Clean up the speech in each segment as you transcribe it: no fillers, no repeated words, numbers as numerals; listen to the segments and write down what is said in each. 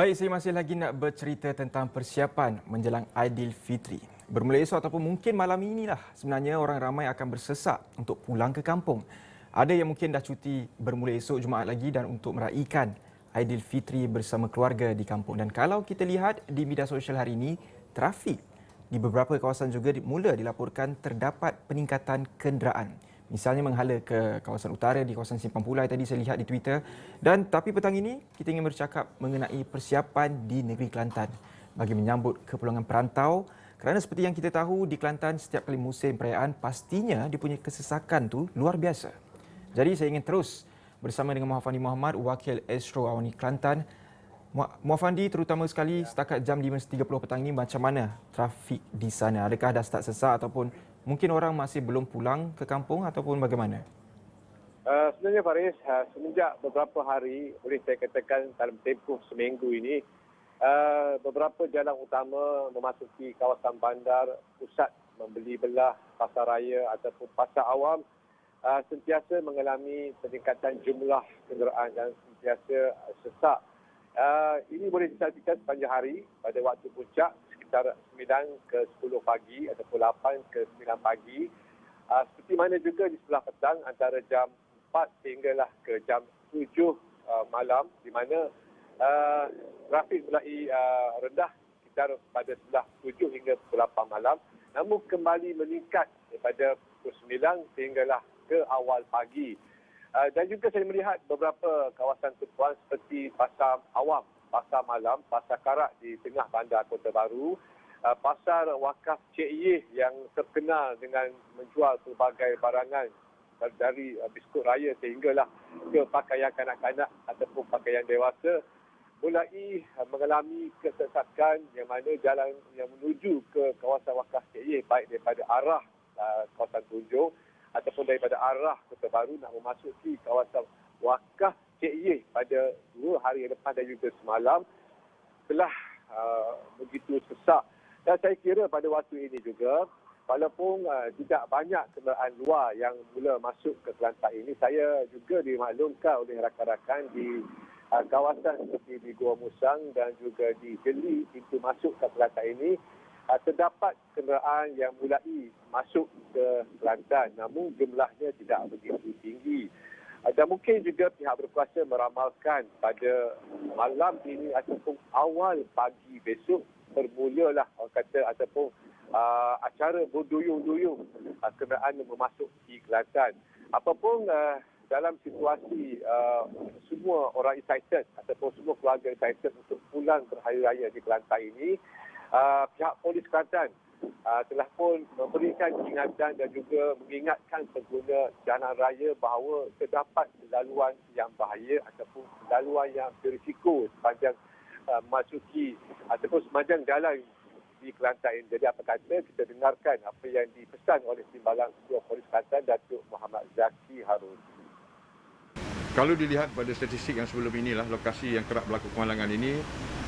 Baik, saya masih lagi nak bercerita tentang persiapan menjelang Aidilfitri. Bermula esok ataupun mungkin malam inilah sebenarnya orang ramai akan bersesak untuk pulang ke kampung. Ada yang mungkin dah cuti bermula esok Jumaat lagi dan untuk meraihkan Aidilfitri bersama keluarga di kampung. Dan kalau kita lihat di media sosial hari ini, trafik di beberapa kawasan juga mula dilaporkan terdapat peningkatan kenderaan. Misalnya menghala ke kawasan utara di kawasan Simpang Pulai tadi saya lihat di Twitter. Dan tapi petang ini kita ingin bercakap mengenai persiapan di negeri Kelantan bagi menyambut kepulangan perantau. Kerana seperti yang kita tahu di Kelantan setiap kali musim perayaan pastinya dia punya kesesakan tu luar biasa. Jadi saya ingin terus bersama dengan Muhammad Fandi Muhammad, Wakil Astro Awani Kelantan. Muhammad Fandi, terutama sekali setakat jam 5.30 petang ini macam mana trafik di sana? Adakah dah start sesak ataupun mungkin orang masih belum pulang ke kampung ataupun bagaimana? Sebenarnya Faris, semenjak beberapa hari, boleh saya katakan dalam tempoh seminggu ini, beberapa jalan utama memasuki kawasan bandar, pusat membeli belah, pasar raya ataupun pasar awam sentiasa mengalami peningkatan jumlah kenderaan dan sentiasa sesak. Ini boleh disaksikan sepanjang hari pada waktu puncak sekitar 9 ke 10 pagi ataupun 8 ke 9 pagi. Seperti mana juga di sebelah petang antara jam 4 sehinggalah ke jam 7 malam di mana trafik mulai rendah sekitar pada sebelah 7 hingga pukul 8 malam, namun kembali meningkat daripada pukul 9 sehinggalah ke awal pagi. Dan juga saya melihat beberapa kawasan tumpuan seperti Pasar Awam, Pasar Malam, Pasar Karak di tengah bandar Kota Baru, Pasar Wakaf Cik Yeh yang terkenal dengan menjual pelbagai barangan dari biskut raya sehinggalah ke pakaian kanak-kanak ataupun pakaian dewasa mulai mengalami kesesakan yang mana jalan yang menuju ke kawasan Wakaf Cik Yeh baik daripada arah kawasan Tunjung ataupun daripada arah Kota Baru nak memasuki kawasan Wakaf Cik Yeh pada 2 hari lepas dan juga semalam telah begitu sesak. Dan saya kira pada waktu ini juga, walaupun tidak banyak kenderaan luar yang mula masuk ke Kelantan ini, saya juga dimaklumkan oleh rakan-rakan di kawasan seperti di Gua Musang dan juga di Jeli, pintu masuk ke Kelantan ini, terdapat kenderaan yang mulai masuk ke Kelantan, namun jumlahnya tidak begitu tinggi. Dan mungkin juga pihak berkuasa meramalkan pada malam ini ataupun awal pagi besok bermulalah orang kata ataupun acara berduyung-duyung kenderaan yang memasuki Kelantan. Apapun dalam situasi semua orang excited ataupun semua keluarga excited untuk pulang berhari raya di Kelantan ini, pihak polis Kelantan telah pun memberikan ingatan dan juga mengingatkan pengguna jalan raya bahawa terdapat laluan yang bahaya ataupun laluan yang berisiko sepanjang memasuki ataupun sepanjang jalan di Kelantan ini. Jadi apa kata kita dengarkan apa yang dipesan oleh Timbalan Ketua Polis Kelantan, Datuk Muhammad Zaki Harun. Kalau dilihat pada statistik yang sebelum inilah, lokasi yang kerap berlaku kemalangan ini,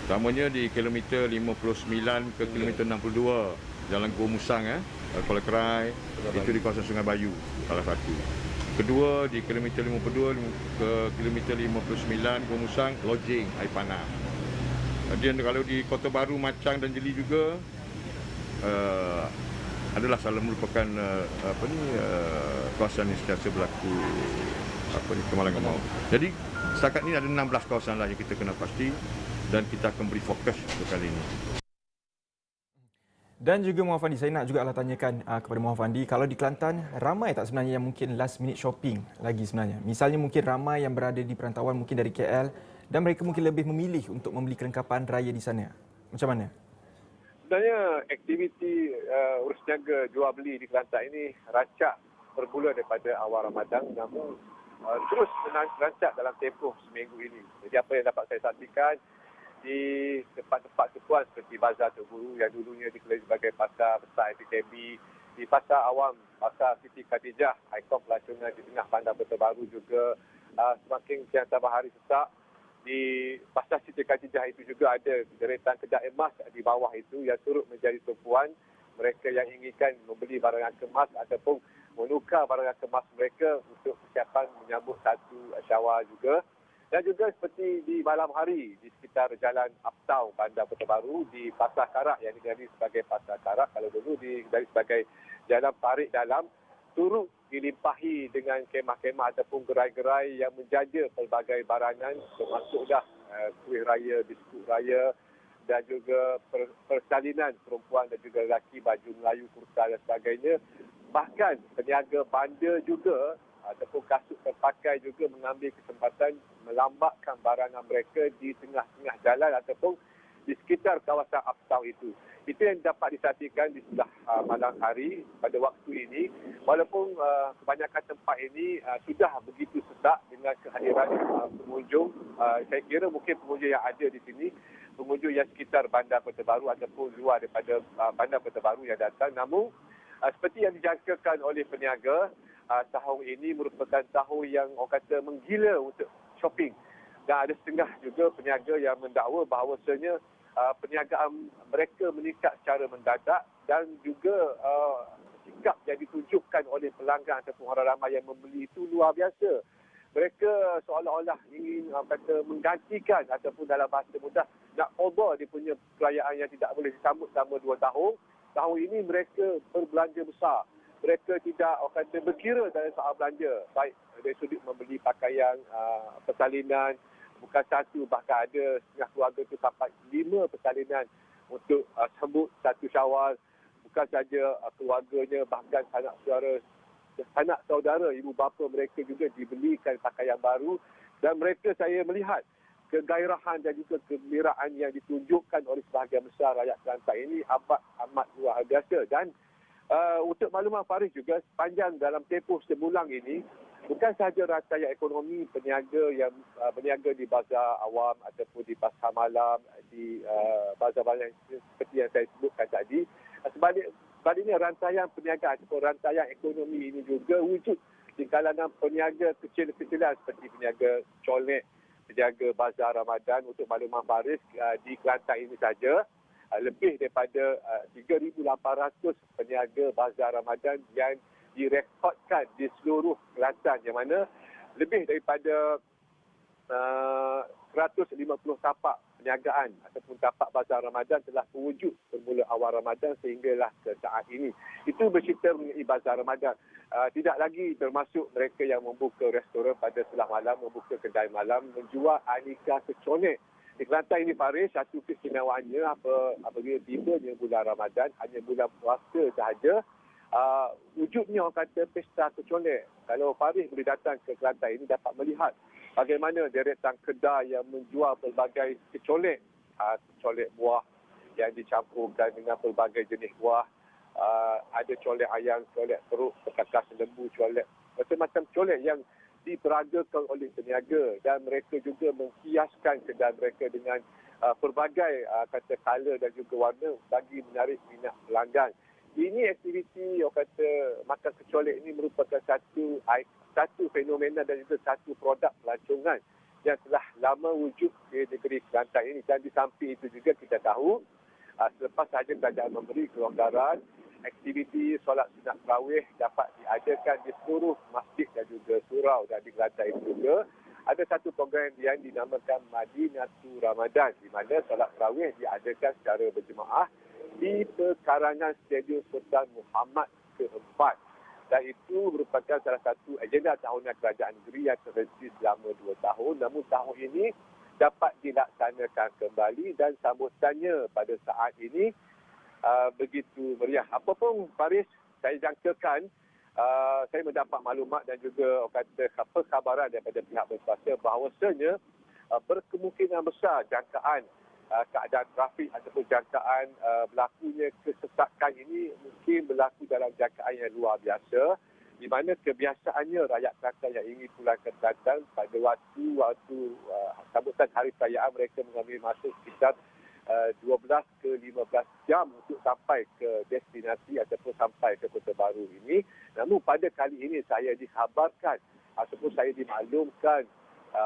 utamanya di kilometer 59 ke kilometer 62, Jalan Gua Musang, Kuala Kerai, itu di kawasan Sungai Bayu, salah satu. Kedua, di kilometer 52 ke kilometer 59, Gua Musang, lodging, air panas. Dan kalau di Kota Baru, Macang dan Jeli juga, adalah salah merupakan kawasan yang sentiasa berlaku kemalangan maut. Jadi setakat ini ada 16 kawasan lah yang kita kena pasti dan kita akan beri fokus untuk kali ini. Dan juga Muhammad Fandi, saya nak juga tanyakan kepada Muhammad Fandi, kalau di Kelantan ramai tak sebenarnya yang mungkin last minute shopping lagi sebenarnya? Misalnya mungkin ramai yang berada di perantauan mungkin dari KL dan mereka mungkin lebih memilih untuk membeli kelengkapan raya di sana. Macam mana? Sebenarnya aktiviti urus niaga jual beli di Kelantan ini rancak bermula daripada awal Ramadan, namun terus rancak dalam tempoh seminggu ini. Jadi apa yang dapat saya saksikan di tempat-tempat tumpuan seperti Bazar Tok Guru yang dulunya dikenali sebagai pasar besar FTB, di Pasar Awam, Pasar Siti Khadijah, ikon pelancongan di tengah bandar Kota Baru juga semakin siang tambah hari sesak. Di Pasar Siti Khadijah itu juga ada deretan kedai emas di bawah itu yang turut menjadi tumpuan mereka yang inginkan membeli barangan kemas ataupun menukar barangan kemas mereka untuk persiapan menyambut 1 Syawal juga. Dan juga seperti di malam hari di sekitar Jalan Uptown Bandar Kota Baru, di Pasar Karak yang dikenali sebagai Pasar Karak, kalau dulu dikenali sebagai Jalan Parit Dalam, turut dilimpahi dengan kemah-kemah ataupun gerai-gerai yang menjaja pelbagai barangan, termasuklah kuih raya, biskut raya dan juga persalinan perempuan dan juga lelaki, baju Melayu, kurta dan sebagainya. Bahkan peniaga bandar juga ataupun kasut terpakai juga mengambil kesempatan melambakkan barangan mereka di tengah-tengah jalan ataupun di sekitar kawasan Uptown itu. Itu yang dapat disaksikan di sebelah malam hari pada waktu ini. Walaupun kebanyakan tempat ini sudah begitu sesak dengan kehadiran pengunjung. Saya kira mungkin pengunjung yang ada di sini, pengunjung yang sekitar Bandar Kota Baru ataupun luar daripada Bandar Kota Baru yang datang. Namun seperti yang dijangkakan oleh peniaga, tahun ini merupakan tahun yang orang kata menggila untuk shopping. Dan ada setengah juga peniaga yang mendakwa bahawasanya perniagaan mereka meningkat secara mendadak dan juga sikap yang ditunjukkan oleh pelanggan ataupun orang ramai yang membeli itu luar biasa. Mereka seolah-olah ingin kata menggantikan ataupun dalam bahasa mudah nak over dia punya perayaan yang tidak boleh disambut selama 2 tahun. Tahun ini mereka berbelanja besar. Mereka tidak orang kata berkira dalam soal belanja. Baik dari sudut membeli pakaian, persalinan, bukan satu, bahkan ada setengah keluarga itu sampai 5 persalinan untuk sambut 1 Syawal. Bukan saja keluarganya, bahkan sanak saudara, ibu bapa mereka juga dibelikan pakaian baru. Dan mereka, saya melihat kegairahan dan juga kegembiraan yang ditunjukkan oleh sebahagian besar rakyat Kelantan ini amat luar biasa. Dan untuk makluman Faris juga, sepanjang dalam tempoh sebulan ini, bukan sahaja rantaian ekonomi peniaga yang berniaga di bazar awam ataupun di pasar malam, di bazar-bazar seperti yang saya sebutkan tadi, sebaliknya rantaian perniagaan ataupun rantaian ekonomi ini juga wujud di kalangan peniaga kecil-kecilan seperti peniaga colek, penjaga bazar Ramadan. Untuk makluman Faris, di Kelantan ini saja lebih daripada 3,800 peniaga bazar Ramadan yang direkodkan di seluruh Kelantan, yang mana lebih daripada 150 tapak perniagaan ataupun tapak bazar Ramadan telah berwujud bermula awal Ramadan sehinggalah ke saat ini. Itu bercerita mengenai bazar Ramadan. Tidak lagi termasuk mereka yang membuka restoran pada sebelah malam, membuka kedai malam, menjual aneka kecolek. Di Kelantan ini Faris, satu keistimewaannya apabila tibanya bulan Ramadan, hanya bulan puasa sahaja, wujudnya orang kata pesta kecolek. Kalau Faris boleh datang ke Kelantan ini dapat melihat bagaimana deretan kedai yang menjual pelbagai kecolek, kecolek buah yang dicampurkan dengan pelbagai jenis buah. Ada colek ayam, colek teruk, perkakas lembu, colek macam-macam colek yang diperagakan oleh peniaga, dan mereka juga menghiaskan kedai mereka dengan pelbagai kata color dan juga warna bagi menarik minat pelanggan. Ini aktiviti orang kata makan kecolek ini merupakan satu fenomena dan juga satu produk pelancongan yang telah lama wujud di negeri Kelantan ini. Dan di samping itu juga kita tahu selepas sahaja kerajaan memberi kelonggaran, aktiviti solat sunat tarawih dapat diadakan di seluruh masjid dan juga surau. Dan di Kelantan itu juga ada satu program yang dinamakan Madinatul Ramadan, di mana solat tarawih diadakan secara berjemaah di pekarangan Stadium Sultan Muhammad ke-4. Dan itu merupakan salah satu agenda tahunan kerajaan negeri yang terhenti selama 2 tahun. Namun tahun ini dapat dilaksanakan kembali dan sambutannya pada saat ini begitu meriah. Apapun Faris, saya jangkakan, saya mendapat maklumat dan juga kabaran daripada pihak berkuasa bahawasanya berkemungkinan besar jangkaan keadaan trafik ataupun jangkaan berlakunya kesesakan ini mungkin berlaku dalam jangkaan yang luar biasa, di mana kebiasaannya rakyat Kelantan yang ingin pulang ke Kelantan pada waktu sambutan hari perayaan mereka mengambil masa sekitar 12 ke 15 jam untuk sampai ke destinasi ataupun sampai ke Kota Baru ini. Namun pada kali ini saya dikhabarkan ataupun saya dimaklumkan,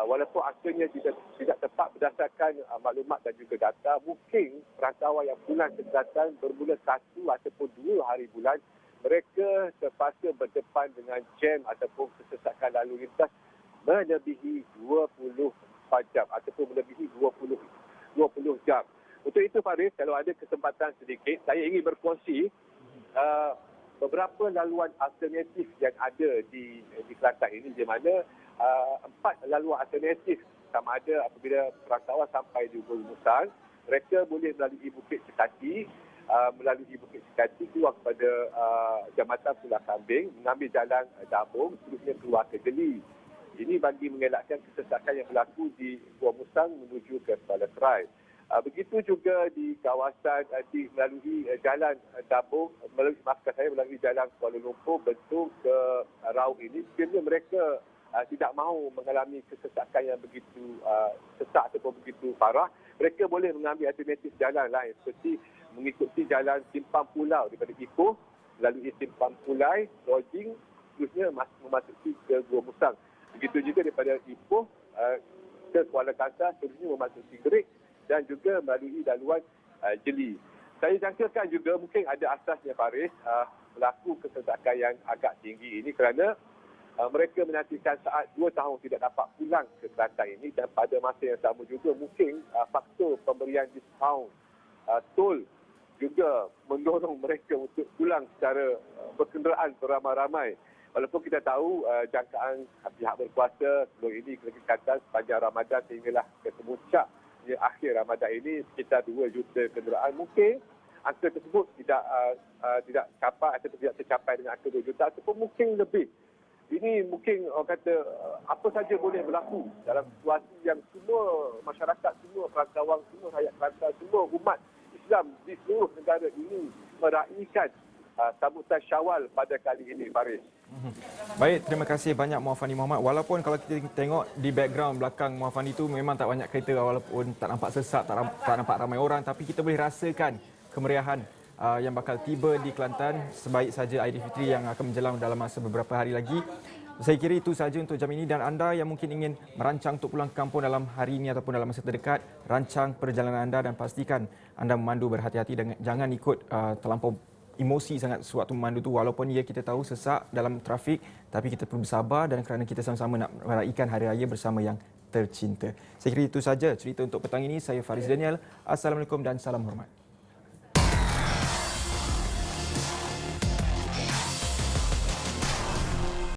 walaupun akhirnya tidak tepat berdasarkan maklumat dan juga data, mungkin perantauan yang pulang ke Kelantan bermula 1 ataupun 2 hari bulan, mereka terpaksa berdepan dengan jam ataupun kesesakan lalu lintas melebihi 24 24 jam ataupun melebihi 20 jam. Untuk itu Faris, kalau ada kesempatan sedikit, saya ingin berkongsi beberapa laluan alternatif yang ada di Kelantan ini, di mana 4 laluan alternatif sama ada apabila perantauan sampai di Guru Musang, mereka boleh melalui Bukit Cekati, keluar kepada Jambatan Pulau Kambing, mengambil jalan Dabung, seterusnya keluar ke Jeli. Ini bagi mengelakkan kesesakan yang berlaku di Gua Musang menuju ke Kuala Serai. Begitu juga di kawasan melalui jalan Dabung, melalui jalan Kuala Lumpur bentuk ke Raub ini, sekiranya mereka tidak mahu mengalami kesesakan yang begitu sesak ataupun begitu parah, mereka boleh mengambil alternatif jalan lain seperti mengikuti jalan Simpang Pulau daripada Ipoh, melalui Simpang Pulai, Lodging, seterusnya memasuki ke Gua Musang. Begitu juga daripada Ipoh ke Kuala Kangsar, seterusnya memasuki Gerik dan juga melalui laluan Jeli. Saya jangkakan juga mungkin ada asasnya Faris berlaku kesesakan yang agak tinggi ini kerana mereka menantikan saat 2 tahun tidak dapat pulang ke Kelantan ini, dan pada masa yang sama juga mungkin faktor pemberian diskaun tol juga mendorong mereka untuk pulang secara berkenderaan beramai-ramai. Walaupun kita tahu jangkaan pihak berkuasa sebelum ini Kelantan sepanjang Ramadan sehinggalah ke kemuncak akhir Ramadan ini sekitar 2 juta kenderaan. Mungkin angka tersebut tidak capai atau tidak tercapai dengan angka 2 juta ataupun mungkin lebih. Ini mungkin orang kata apa saja boleh berlaku dalam situasi yang semua masyarakat, semua perantauan, semua rakyat Kelantan, semua umat Islam di seluruh negara ini meraihkan sambutan Syawal pada kali ini, Faris. Baik, terima kasih banyak Muhammad Muhammad. Walaupun kalau kita tengok di background belakang Muhammad itu memang tak banyak kereta, walaupun tak nampak sesak, tak nampak ramai orang, tapi kita boleh rasakan kemeriahan yang bakal tiba di Kelantan sebaik saja Aidilfitri yang akan menjelang dalam masa beberapa hari lagi. Saya kira itu sahaja untuk jam ini, dan anda yang mungkin ingin merancang untuk pulang ke kampung dalam hari ini ataupun dalam masa terdekat, rancang perjalanan anda dan pastikan anda memandu berhati-hati dan jangan ikut terlampau emosi sangat sewaktu memandu tu, walaupun kita tahu sesak dalam trafik, tapi kita perlu bersabar dan kerana kita sama-sama nak meraihkan hari raya bersama yang tercinta. Saya kira itu saja cerita untuk petang ini. Saya Faris Daniel. Assalamualaikum dan salam hormat.